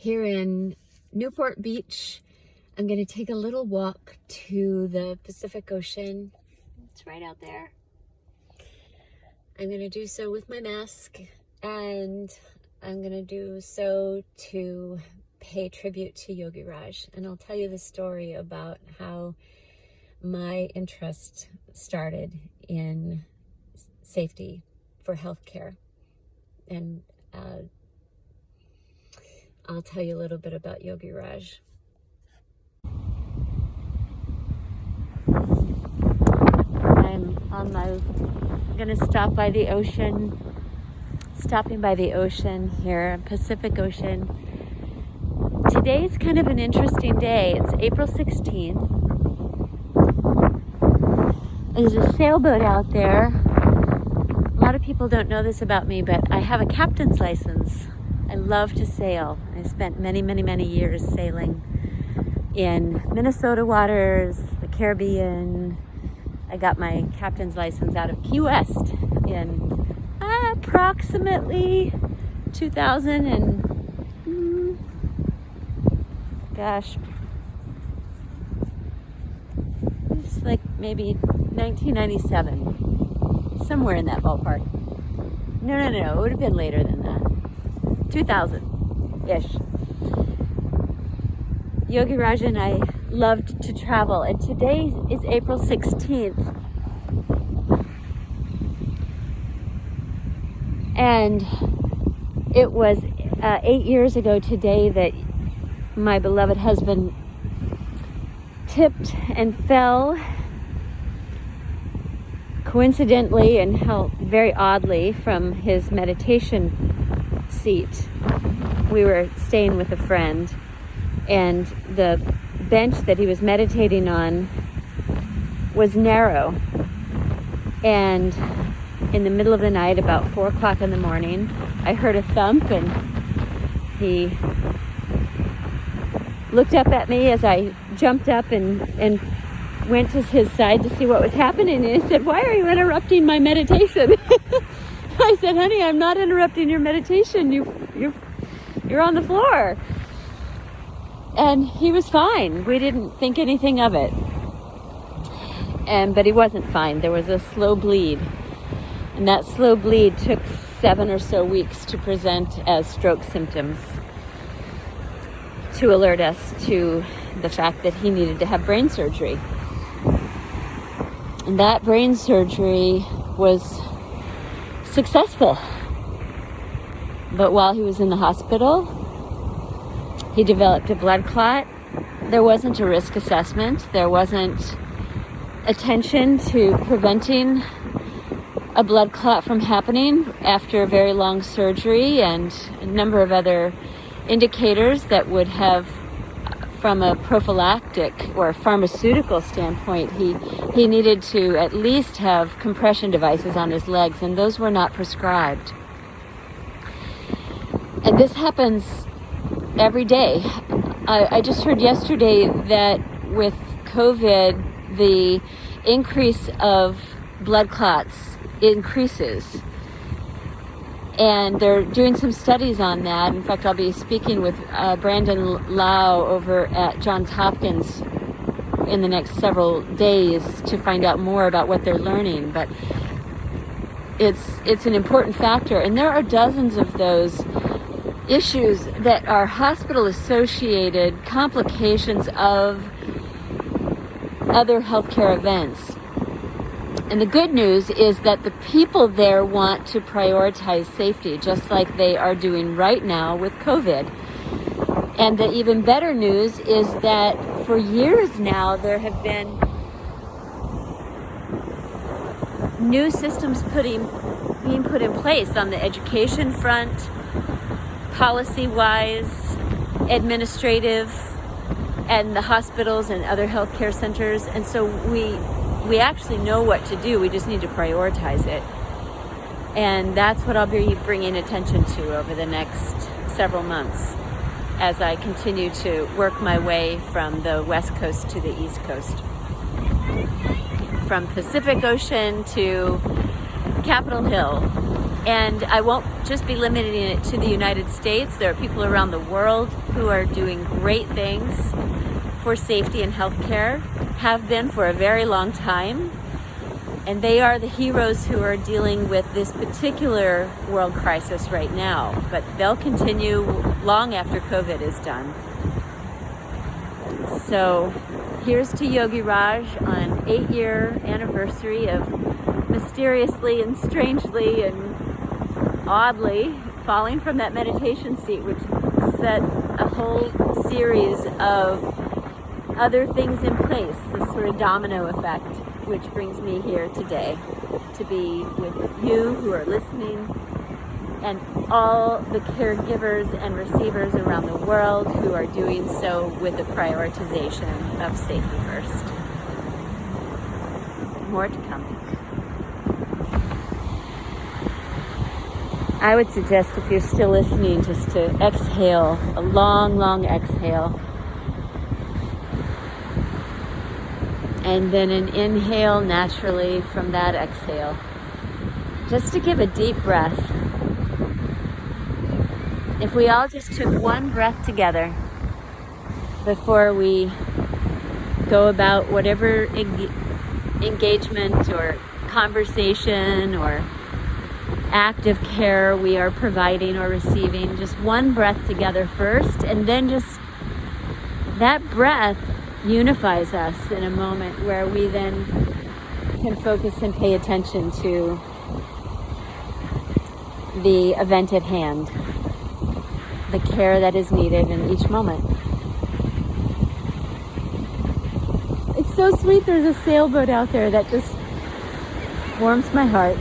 here in Newport Beach. I'm going to take a little walk to the Pacific Ocean. It's right out there. I'm going to do so with my mask, and I'm going to do so to pay tribute to Yogiraj. And I'll tell you the story about how my interest started in safety for healthcare. And I'll tell you a little bit about Yogiraj. I'm gonna stop by the ocean, stopping by the ocean here, Pacific Ocean. Today's kind of an interesting day. It's April 16th. There's a sailboat out there. A lot of people don't know this about me, but I have a captain's license. I love to sail. I spent many, many, many years sailing in Minnesota waters, the Caribbean. I got my captain's license out of Key West in approximately 2000 and it's like maybe 1997, somewhere in that ballpark. No, it would have been later than that. 2000-ish. Yogiraj and I loved to travel, and today is April 16th. And it was 8 years ago today that my beloved husband tipped and fell, coincidentally and very oddly, from his meditation seat. We were staying with a friend, and the bench that he was meditating on was narrow. And in the middle of the night, about 4 o'clock in the morning, I heard a thump, and he looked up at me as I jumped up and went to his side to see what was happening. And he said, "Why are you interrupting my meditation?" I said, "Honey, I'm not interrupting your meditation. You're on the floor." And he was fine. We didn't think anything of it. But he wasn't fine. There was a slow bleed. And that slow bleed took 7 or so weeks to present as stroke symptoms, to alert us to the fact that he needed to have brain surgery. And that brain surgery was successful. But while he was in the hospital, he developed a blood clot. There wasn't a risk assessment. There wasn't attention to preventing a blood clot from happening after a very long surgery, and a number of other indicators that would have, from a prophylactic or pharmaceutical standpoint, he needed to at least have compression devices on his legs, and those were not prescribed. And this happens every day. I just heard yesterday that with COVID, the increase of blood clots increases. And they're doing some studies on that. In fact, I'll be speaking with Brandon Lau over at Johns Hopkins in the next several days to find out more about what they're learning. But it's an important factor. And there are dozens of those issues that are hospital-associated complications of other healthcare events. And the good news is that the people there want to prioritize safety, just like they are doing right now with COVID. And the even better news is that for years now, there have been new systems being put in place on the education front, policy-wise, administrative, and the hospitals and other healthcare centers. And so we actually know what to do. We just need to prioritize it. And that's what I'll be bringing attention to over the next several months as I continue to work my way from the West Coast to the East Coast. From Pacific Ocean to Capitol Hill, And I won't just be limiting it to the United States. There are people around the world who are doing great things for safety and healthcare, have been for a very long time. And they are the heroes who are dealing with this particular world crisis right now. But they'll continue long after COVID is done. So here's to Yogiraj on 8-year anniversary of mysteriously and strangely and oddly falling from that meditation seat, which set a whole series of other things in place, this sort of domino effect, which brings me here today to be with you who are listening and all the caregivers and receivers around the world who are doing so with the prioritization of safety first. More to come. I would suggest, if you're still listening, just to exhale, a long, long exhale. And then an inhale naturally from that exhale. Just to give a deep breath. If we all just took one breath together before we go about whatever engagement or conversation or act of care we are providing or receiving, just one breath together first, and then just that breath unifies us in a moment where we then can focus and pay attention to the event at hand, the care that is needed in each moment. It's so sweet. There's a sailboat out there that just warms my heart.